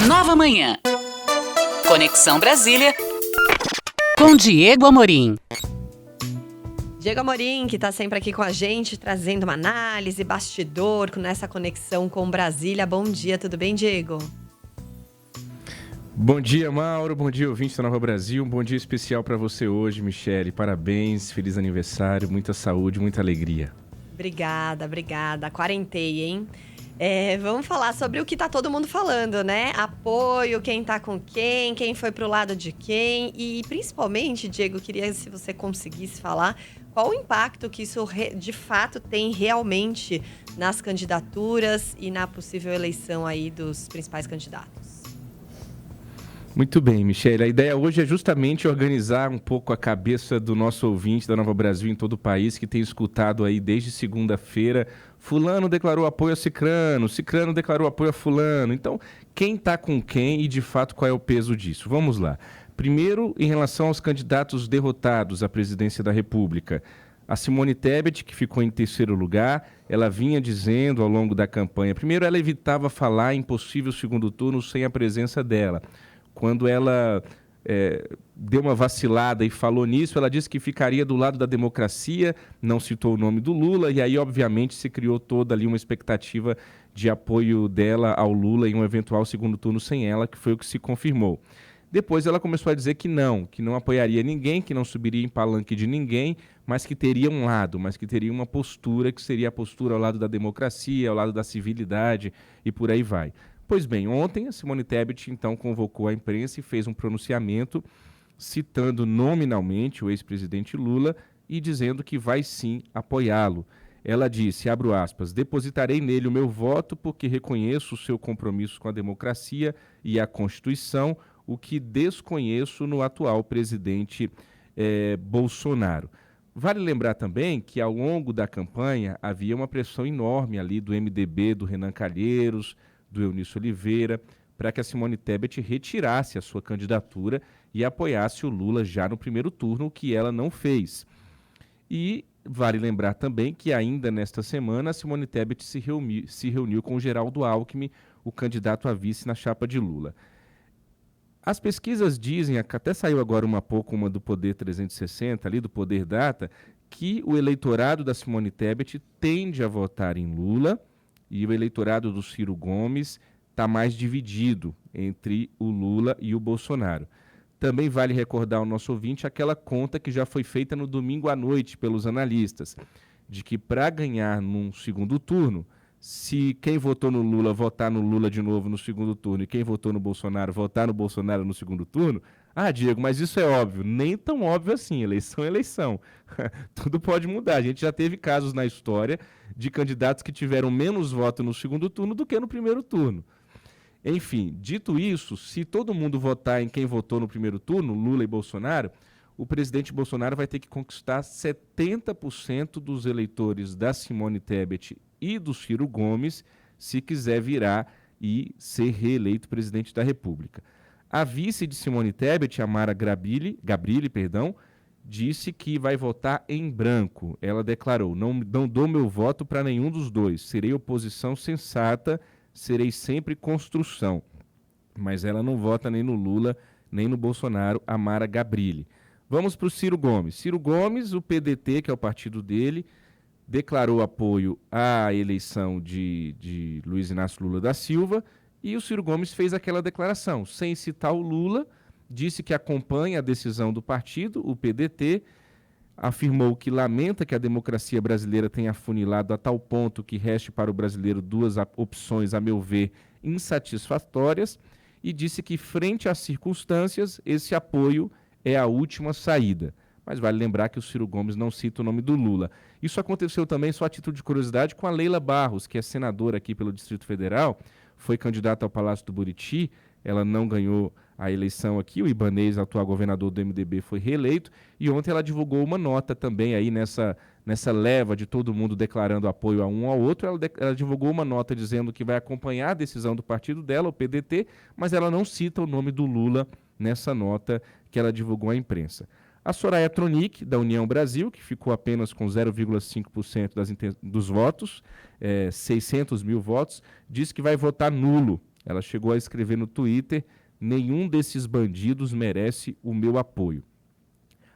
Nova Manhã. Conexão Brasília com Diego Amorim. Diego Amorim, que está sempre aqui com a gente, trazendo uma análise, bastidor, nessa conexão com Brasília. Bom dia, tudo bem, Diego? Bom dia, Mauro. Bom dia, ouvinte da Nova Brasil. Um bom dia especial para você hoje, Michele. Parabéns, feliz aniversário, muita saúde, muita alegria. Obrigada. Quarentei, hein? Vamos falar sobre o que tá todo mundo falando, né? Apoio, quem tá com quem foi pro lado de quem. E principalmente, Diego, queria se você conseguisse falar qual o impacto que isso de fato tem realmente nas candidaturas e na possível eleição aí dos principais candidatos. Muito bem, Michele. A ideia hoje é justamente organizar um pouco a cabeça do nosso ouvinte da Nova Brasil em todo o país, que tem escutado aí desde segunda-feira: fulano declarou apoio a cicrano, cicrano declarou apoio a fulano. Então, quem está com quem e, de fato, qual é o peso disso? Vamos lá. Primeiro, em relação aos candidatos derrotados à presidência da República. A Simone Tebet, que ficou em terceiro lugar, ela vinha dizendo ao longo da campanha, primeiro ela evitava falar em possível segundo turno sem a presença dela. Quando ela deu uma vacilada e falou nisso, ela disse que ficaria do lado da democracia, não citou o nome do Lula, e aí, obviamente, se criou toda ali uma expectativa de apoio dela ao Lula em um eventual segundo turno sem ela, que foi o que se confirmou. Depois ela começou a dizer que não apoiaria ninguém, que não subiria em palanque de ninguém, mas que teria um lado, mas que teria uma postura, que seria a postura ao lado da democracia, ao lado da civilidade e por aí vai. Pois bem, ontem a Simone Tebet então convocou a imprensa e fez um pronunciamento citando nominalmente o ex-presidente Lula e dizendo que vai sim apoiá-lo. Ela disse, abro aspas, depositarei nele o meu voto porque reconheço o seu compromisso com a democracia e a Constituição, o que desconheço no atual presidente Bolsonaro. Vale lembrar também que ao longo da campanha havia uma pressão enorme ali do MDB, do Renan Calheiros, do Eunício Oliveira, para que a Simone Tebet retirasse a sua candidatura e apoiasse o Lula já no primeiro turno, o que ela não fez. E vale lembrar também que ainda nesta semana a Simone Tebet se reuniu com o Geraldo Alckmin, o candidato a vice na chapa de Lula. As pesquisas dizem, até saiu agora uma do Poder 360, ali do Poder Data, que o eleitorado da Simone Tebet tende a votar em Lula, e o eleitorado do Ciro Gomes está mais dividido entre o Lula e o Bolsonaro. Também vale recordar ao nosso ouvinte aquela conta que já foi feita no domingo à noite pelos analistas, de que para ganhar num segundo turno, se quem votou no Lula votar no Lula de novo no segundo turno e quem votou no Bolsonaro votar no Bolsonaro no segundo turno, Diego, mas isso é óbvio. Nem tão óbvio assim, eleição é eleição. Tudo pode mudar. A gente já teve casos na história de candidatos que tiveram menos voto no segundo turno do que no primeiro turno. Enfim, dito isso, se todo mundo votar em quem votou no primeiro turno, Lula e Bolsonaro, o presidente Bolsonaro vai ter que conquistar 70% dos eleitores da Simone Tebet e do Ciro Gomes se quiser virar e ser reeleito presidente da República. A vice de Simone Tebet, a Mara Gabrilli, disse que vai votar em branco. Ela declarou, não dou meu voto para nenhum dos dois, serei oposição sensata, serei sempre construção. Mas ela não vota nem no Lula, nem no Bolsonaro, a Mara Gabrilli. Vamos para o Ciro Gomes. Ciro Gomes, o PDT, que é o partido dele, declarou apoio à eleição de Luiz Inácio Lula da Silva, e o Ciro Gomes fez aquela declaração, sem citar o Lula, disse que acompanha a decisão do partido, o PDT, afirmou que lamenta que a democracia brasileira tenha afunilado a tal ponto que reste para o brasileiro duas opções, a meu ver, insatisfatórias, e disse que, frente às circunstâncias, esse apoio é a última saída. Mas vale lembrar que o Ciro Gomes não cita o nome do Lula. Isso aconteceu também, só a título de curiosidade, com a Leila Barros, que é senadora aqui pelo Distrito Federal, foi candidata ao Palácio do Buriti, ela não ganhou a eleição aqui, o Ibanez, atual governador do MDB, foi reeleito, e ontem ela divulgou uma nota também aí nessa leva de todo mundo declarando apoio a um ao outro, ela divulgou uma nota dizendo que vai acompanhar a decisão do partido dela, o PDT, mas ela não cita o nome do Lula nessa nota que ela divulgou à imprensa. A Soraya Tronic, da União Brasil, que ficou apenas com 0,5% dos votos, 600 mil votos, disse que vai votar nulo Ela chegou a escrever no Twitter: nenhum desses bandidos merece o meu apoio.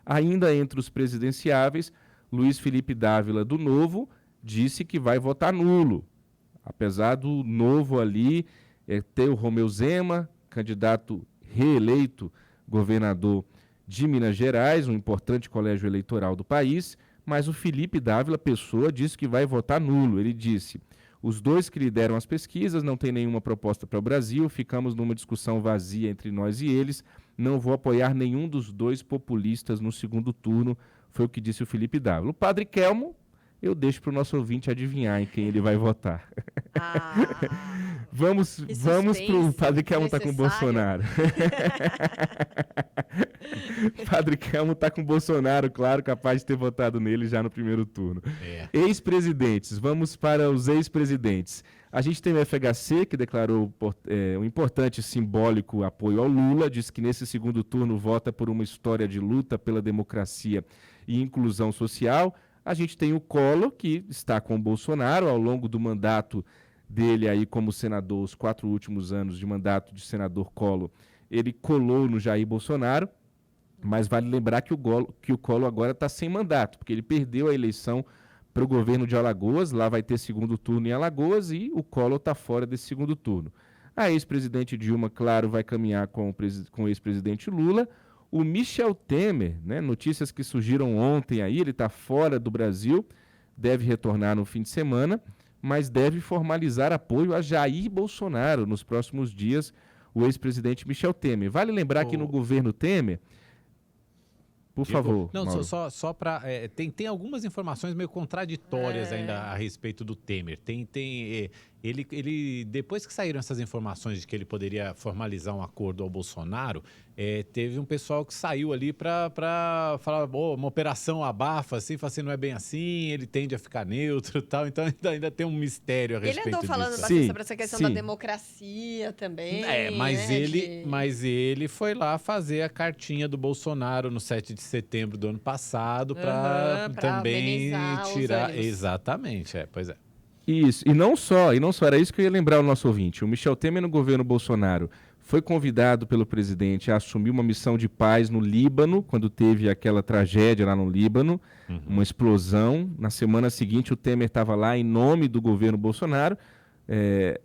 Ainda entre os presidenciáveis, Luiz Felipe Dávila, do Novo, disse que vai votar nulo. Apesar do Novo ali ter o Romeu Zema, candidato reeleito governador de Minas Gerais, um importante colégio eleitoral do país, mas o Felipe Dávila Pessoa disse que vai votar nulo. Ele disse: os dois que lideram as pesquisas não têm nenhuma proposta para o Brasil, ficamos numa discussão vazia entre nós e eles, não vou apoiar nenhum dos dois populistas no segundo turno, foi o que disse o Felipe Dávila. O padre Kelmo, eu deixo para o nosso ouvinte adivinhar em quem ele vai votar. Vamos para o padre Kelmo tá com o Bolsonaro. Padre Kelmo tá com o Bolsonaro, claro, capaz de ter votado nele já no primeiro turno. Ex-presidentes, vamos para os ex-presidentes. A gente tem o FHC, que declarou um importante simbólico apoio ao Lula, diz que nesse segundo turno vota por uma história de luta pela democracia e inclusão social. A gente tem o Collor, que está com o Bolsonaro ao longo do mandato dele aí como senador, os 4 últimos anos de mandato de senador Collor, ele colou no Jair Bolsonaro, mas vale lembrar que o Collor agora está sem mandato, porque ele perdeu a eleição para o governo de Alagoas, lá vai ter segundo turno em Alagoas e o Collor está fora desse segundo turno. A ex-presidente Dilma, claro, vai caminhar com o ex-presidente Lula. O Michel Temer, né, notícias que surgiram ontem aí, ele está fora do Brasil, deve retornar no fim de semana, mas deve formalizar apoio a Jair Bolsonaro nos próximos dias, o ex-presidente Michel Temer. Vale lembrar que no governo Temer, por favor. Não, só para... tem algumas informações meio contraditórias ainda a respeito do Temer. Ele, depois que saíram essas informações de que ele poderia formalizar um acordo ao Bolsonaro, teve um pessoal que saiu ali para falar, uma operação abafa, assim, não é bem assim, ele tende a ficar neutro e tal, então ainda tem um mistério a respeito disso. Ele andou falando bastante sobre essa questão da democracia também. Mas ele foi lá fazer a cartinha do Bolsonaro no 7 de setembro do ano passado para também tirar... Exatamente, pois é. Isso, e não só, era isso que eu ia lembrar o nosso ouvinte. O Michel Temer, no governo Bolsonaro, foi convidado pelo presidente a assumir uma missão de paz no Líbano, quando teve aquela tragédia lá no Líbano, uma explosão. Na semana seguinte, o Temer estava lá em nome do governo Bolsonaro.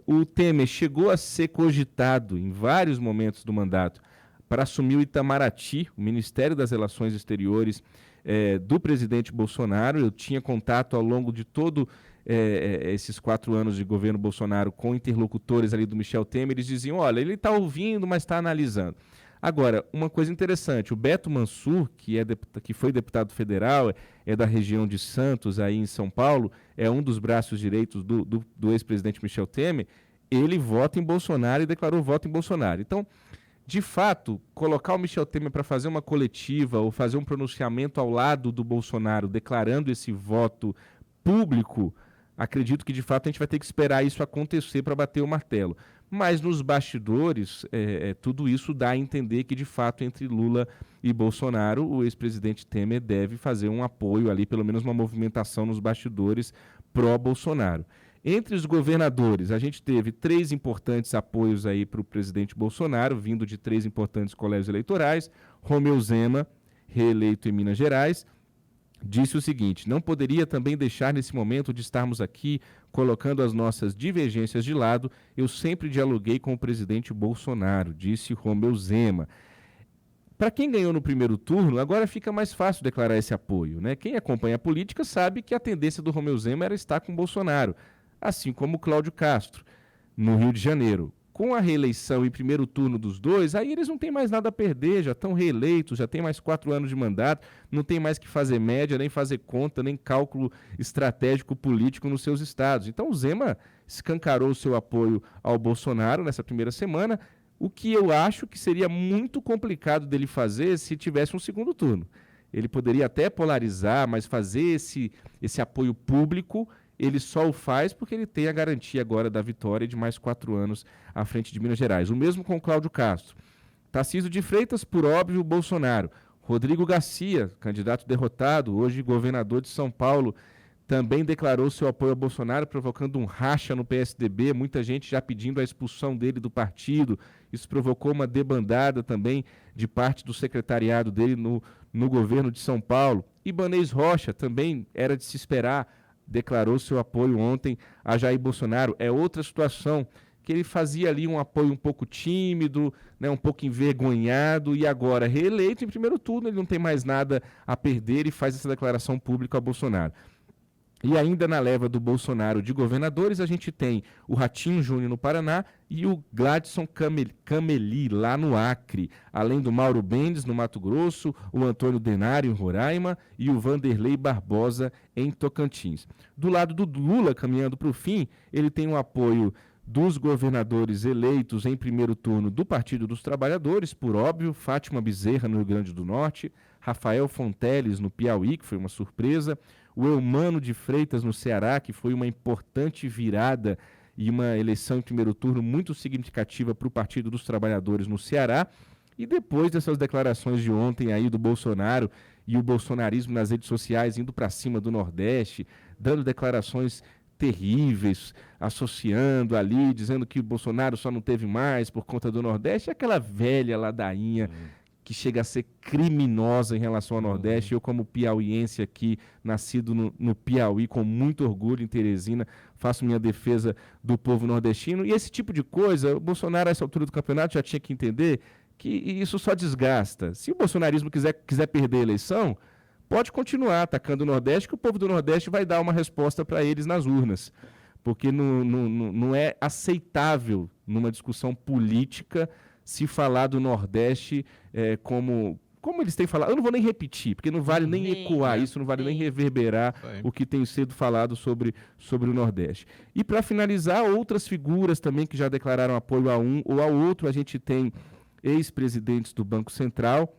O Temer chegou a ser cogitado em vários momentos do mandato para assumir o Itamaraty, o Ministério das Relações Exteriores do presidente Bolsonaro. Eu tinha contato ao longo de todo esses 4 anos de governo Bolsonaro com interlocutores ali do Michel Temer. Eles diziam, olha, ele está ouvindo, mas está analisando. Agora, uma coisa interessante, o Beto Mansur, que foi deputado federal, é da região de Santos, aí em São Paulo, é um dos braços direitos do ex-presidente Michel Temer, ele vota em Bolsonaro e declarou voto em Bolsonaro. Então, de fato, colocar o Michel Temer para fazer uma coletiva ou fazer um pronunciamento ao lado do Bolsonaro, declarando esse voto público, acredito que de fato a gente vai ter que esperar isso acontecer para bater o martelo. Mas nos bastidores, tudo isso dá a entender que de fato entre Lula e Bolsonaro, o ex-presidente Temer deve fazer um apoio ali, pelo menos uma movimentação nos bastidores pró-Bolsonaro. Entre os governadores, a gente teve 3 importantes apoios aí para o presidente Bolsonaro, vindo de 3 importantes colégios eleitorais. Romeu Zema, reeleito em Minas Gerais, disse o seguinte: não poderia também deixar nesse momento de estarmos aqui colocando as nossas divergências de lado, eu sempre dialoguei com o presidente Bolsonaro, disse Romeu Zema. Para quem ganhou no primeiro turno, agora fica mais fácil declarar esse apoio, né? Quem acompanha a política sabe que a tendência do Romeu Zema era estar com Bolsonaro, assim como o Cláudio Castro, no Rio de Janeiro. Com a reeleição em primeiro turno dos dois, aí eles não têm mais nada a perder, já estão reeleitos, já tem mais 4 anos de mandato, não tem mais que fazer média, nem fazer conta, nem cálculo estratégico político nos seus estados. Então o Zema escancarou o seu apoio ao Bolsonaro nessa primeira semana, o que eu acho que seria muito complicado dele fazer se tivesse um segundo turno. Ele poderia até polarizar, mas fazer esse apoio público, ele só o faz porque ele tem a garantia agora da vitória de mais 4 anos à frente de Minas Gerais. O mesmo com o Cláudio Castro. Tarcísio de Freitas, por óbvio, Bolsonaro. Rodrigo Garcia, candidato derrotado, hoje governador de São Paulo, também declarou seu apoio a Bolsonaro, provocando um racha no PSDB, muita gente já pedindo a expulsão dele do partido. Isso provocou uma debandada também de parte do secretariado dele no governo de São Paulo. Ibanez Rocha também era de se esperar, declarou seu apoio ontem a Jair Bolsonaro. É outra situação que ele fazia ali um apoio um pouco tímido, né, um pouco envergonhado, e agora, reeleito em primeiro turno, ele não tem mais nada a perder e faz essa declaração pública a Bolsonaro. E ainda na leva do Bolsonaro de governadores, a gente tem o Ratinho Júnior no Paraná e o Gladson Cameli lá no Acre, além do Mauro Mendes no Mato Grosso, o Antônio Denário em Roraima e o Vanderlei Barbosa em Tocantins. Do lado do Lula, caminhando para o fim, ele tem o apoio dos governadores eleitos em primeiro turno do Partido dos Trabalhadores, por óbvio, Fátima Bezerra no Rio Grande do Norte, Rafael Fonteles no Piauí, que foi uma surpresa, o Eumano de Freitas no Ceará, que foi uma importante virada e uma eleição em primeiro turno muito significativa para o Partido dos Trabalhadores no Ceará. E depois dessas declarações de ontem aí do Bolsonaro e o bolsonarismo nas redes sociais indo para cima do Nordeste, dando declarações terríveis, associando ali, dizendo que o Bolsonaro só não teve mais por conta do Nordeste, aquela velha ladainha que chega a ser criminosa em relação ao Nordeste. Eu, como piauiense aqui, nascido no Piauí, com muito orgulho em Teresina, faço minha defesa do povo nordestino. E esse tipo de coisa, o Bolsonaro, a essa altura do campeonato, já tinha que entender que isso só desgasta. Se o bolsonarismo quiser perder a eleição, pode continuar atacando o Nordeste, que o povo do Nordeste vai dar uma resposta para eles nas urnas. Porque não é aceitável, numa discussão política, se falar do Nordeste como eles têm falado. Eu não vou nem repetir, porque não vale nem ecoar isso, não vale nem reverberar o que tem sido falado sobre o Nordeste. E para finalizar, outras figuras também que já declararam apoio a um ou ao outro. A gente tem ex-presidentes do Banco Central,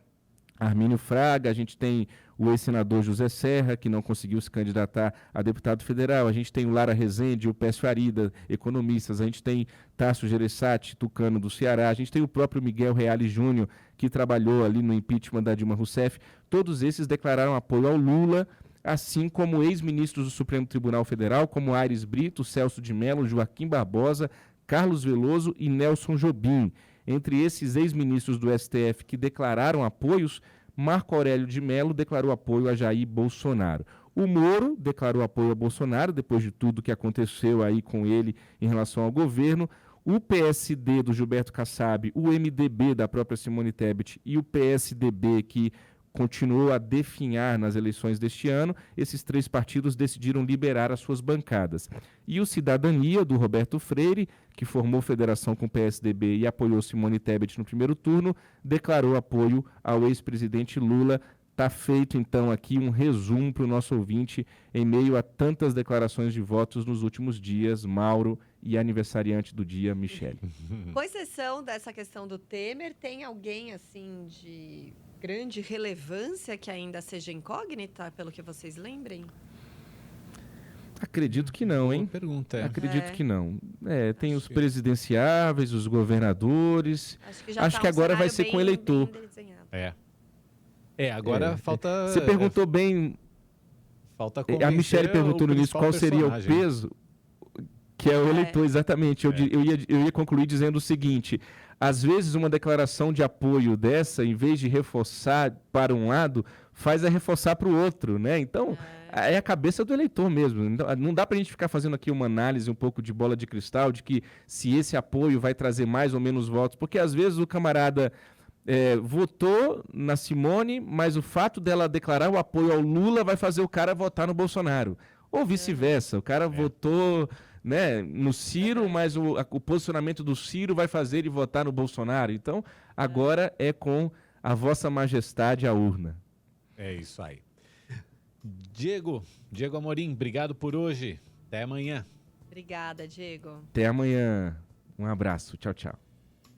Armínio Fraga, a gente tem o ex-senador José Serra, que não conseguiu se candidatar a deputado federal, a gente tem o Lara Rezende, o Pécio Arida, economistas, a gente tem Tasso Gereissati, tucano do Ceará, a gente tem o próprio Miguel Reale Júnior, que trabalhou ali no impeachment da Dilma Rousseff. Todos esses declararam apoio ao Lula, assim como ex-ministros do Supremo Tribunal Federal, como Aires Brito, Celso de Mello, Joaquim Barbosa, Carlos Veloso e Nelson Jobim. Entre esses ex-ministros do STF que declararam apoios, Marco Aurélio de Mello declarou apoio a Jair Bolsonaro. O Moro declarou apoio a Bolsonaro, depois de tudo que aconteceu aí com ele em relação ao governo. O PSD do Gilberto Kassab, o MDB da própria Simone Tebet e o PSDB, que continuou a definhar nas eleições deste ano, esses três partidos decidiram liberar as suas bancadas. E o Cidadania, do Roberto Freire, que formou federação com o PSDB e apoiou Simone Tebet no primeiro turno, declarou apoio ao ex-presidente Lula. Está feito, então, aqui um resumo para o nosso ouvinte em meio a tantas declarações de votos nos últimos dias, Mauro, e aniversariante do dia, Michele. Com exceção dessa questão do Temer, tem alguém, assim, de grande relevância que ainda seja incógnita, pelo que vocês lembrem? Acredito que não, hein? Boa pergunta. Acredito que não. Tem os presidenciáveis, os governadores. Acho que agora vai ser com o eleitor. Agora falta... Você perguntou bem... Falta a Michele perguntou no início qual seria o peso, que é o eleitor, exatamente. Eu ia concluir dizendo o seguinte: às vezes uma declaração de apoio dessa, em vez de reforçar para um lado, faz reforçar para o outro, né? Então, é a cabeça do eleitor mesmo. Não dá para a gente ficar fazendo aqui uma análise um pouco de bola de cristal, de que se esse apoio vai trazer mais ou menos votos, porque às vezes o camarada votou na Simone, mas o fato dela declarar o apoio ao Lula vai fazer o cara votar no Bolsonaro. Ou vice-versa, o cara votou, né, no Ciro, mas o posicionamento do Ciro vai fazer ele votar no Bolsonaro. Então, agora é com a vossa majestade a urna. É isso aí. Diego Amorim, obrigado por hoje. Até amanhã. Obrigada, Diego. Até amanhã. Um abraço. Tchau, tchau.